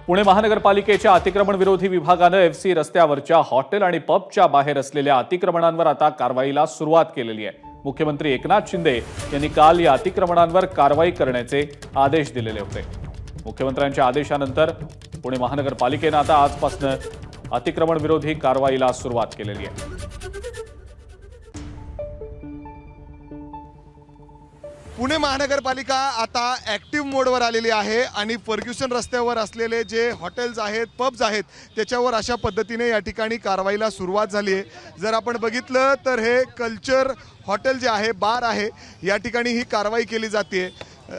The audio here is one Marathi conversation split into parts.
पुणे महानगरपालिकेच्या अतिक्रमण विरोधी विभागाने एफसी रस्त्यावरच्या हॉटेल आणि पबच्या बाहेर असलेल्या अतिक्रमणांवर आता कारवाईला सुरुवात केलेली आहे। मुख्यमंत्री एकनाथ शिंदे यांनी काल या अतिक्रमणांवर कारवाई करण्याचे आदेश दिलेले होते। मुख्यमंत्र्यांच्या आदेशानंतर पुणे महानगरपालिकेने आता आजपासून अतिक्रमण विरोधी कारवाईला सुरुवात केलेली आहे। पुणे महानगरपालिका आता ॲक्टिव्ह मोडवर आलेली आहे आणि फर्ग्युसन रस्त्यावर असलेले जे हॉटेल्स आहेत, पब्स आहेत, त्याच्यावर अशा पद्धतीने या ठिकाणी कारवाईला सुरुवात झाली आहे। जर आपण बघितलं तर हे कल्चर हॉटेल जे आहे, बार आहे, या ठिकाणी ही कारवाई केली जाते।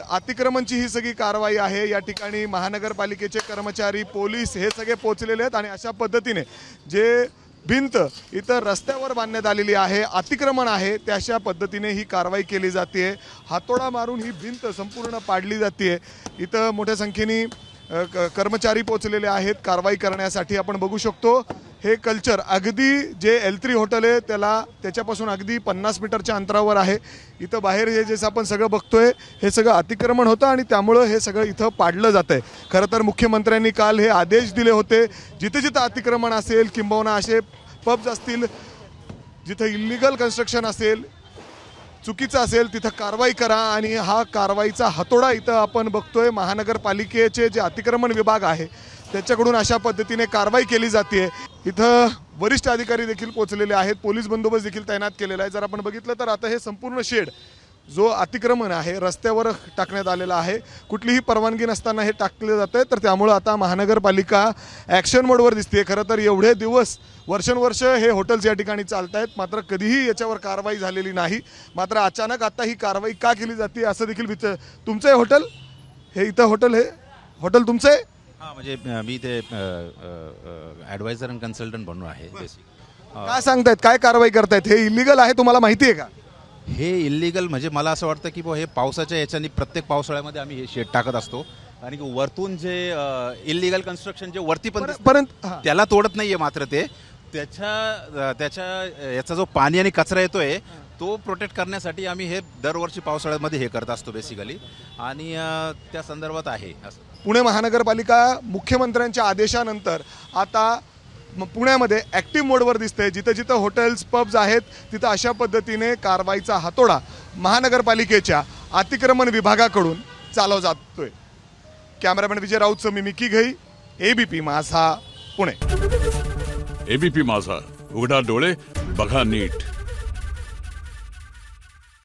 अतिक्रमणची ही सगळी कारवाई आहे। या ठिकाणी महानगरपालिकेचे कर्मचारी, पोलीस हे सगळे पोहोचलेले आहेत आणि अशा पद्धतीने जे भिंत इतर रस्त्यावर बांधण्यात आलेली आहे, अतिक्रमण आहे, त्याच्या पद्धतीने ही कारवाई केली जाते। हातोडा मारून ही भिंत संपूर्ण पाडली जाते। इथं मोठ्या संख्येने कर्मचारी पोहोचलेले आहेत कारवाई करण्यासाठी। आपण बघू शकतो हे कल्चर अगदी जे L3 हॉटेल आहे त्याच्यापासून अगदी 50 मीटरच्या अंतरावर आहे। इथं बाहेर हे जे आपण सगळं बघतोय हे सगळं अतिक्रमण होतं आणि त्यामुळे हे सगळं इथं पाडलं जातंय। खरं तर मुख्यमंत्र्यांनी काल हे आदेश दिले होते, जिथे जिथे अतिक्रमण असेल किंबहुना असे पब्स असतील, जिथे इल्लीगल कन्स्ट्रक्शन असेल, चुकीचं असेल, तिथं कारवाई करा। आणि हा कारवाईचा हातोडा इथं आपण बघतोय। महानगरपालिकेचे जे अतिक्रमण विभाग आहे त्याच्याकडून अशा पद्धतीने कारवाई केली जाते। इथं वरिष्ठ अधिकारी देखील पोहोचलेले आहेत, पोलीस बंदोबस्त देखील तैनात केलेला आहे। जर आपण बघितलं तर आता हे संपूर्ण शेड जो अतिक्रमण आहे रस्त्यावर टाकण्यात आलेला आहे, कुठलीही परवानगी नसताना हे टाकले जाते, तर त्यामुळे आता महानगरपालिका ॲक्शन मोडवर दिसते। खरं तर एवढे दिवस वर्षानुवर्ष हे हॉटेल्स या ठिकाणी चालत आहेत, मात्र कधीही याच्यावर कारवाई झालेली नाही। मात्र अचानक आता ही कारवाई का केली जाते असं देखील तुमचं हॉटेल हे इथं हॉटेल तुमचं आहे? हां, म्हणजे मी ते ॲडवायझर आणि कन्सल्टंट बनून आहे। काय सांगतायत, काय कारवाई करतायत? हे इलिगल आहे, तुम्हाला माहिती आहे का? हे इल्लीगल म्हणजे मला असं वाटतं की हे पावसाच्या याच्यानी प्रत्येक पावसाळ्यामध्ये आम्ही हे शेड टाकत असतो आणि वरतून जे इल्लीगल कन्स्ट्रक्शन जे वरती पण त्याला तोडत नाहीये, मात्र ते त्याच्या याचा जो पाणी आणि कचरा येतोय तो प्रोटेक्ट करण्यासाठी आम्ही हे दरवर्षी पावसाळ्यामध्ये हे करत असतो बेसिकली, आणि त्या संदर्भात आहे असं। पुणे महानगरपालिका मुख्यमंत्र्यांच्या आदेशानंतर आता पुण्यामध्ये ॲक्टिव्ह मोडवर दिसते। जिथे जिथे हॉटेल्स, पब्स आहेत तिथं अशा पद्धतीने कारवाईचा हातोडा महानगरपालिकेच्या अतिक्रमण विभागाकडून चालवला जातोय। कॅमेरामॅन विजय राऊतसह मी मिकी घई, ABP माझा, पुणे। ABP माझा, उघडा डोळे बघा नीट।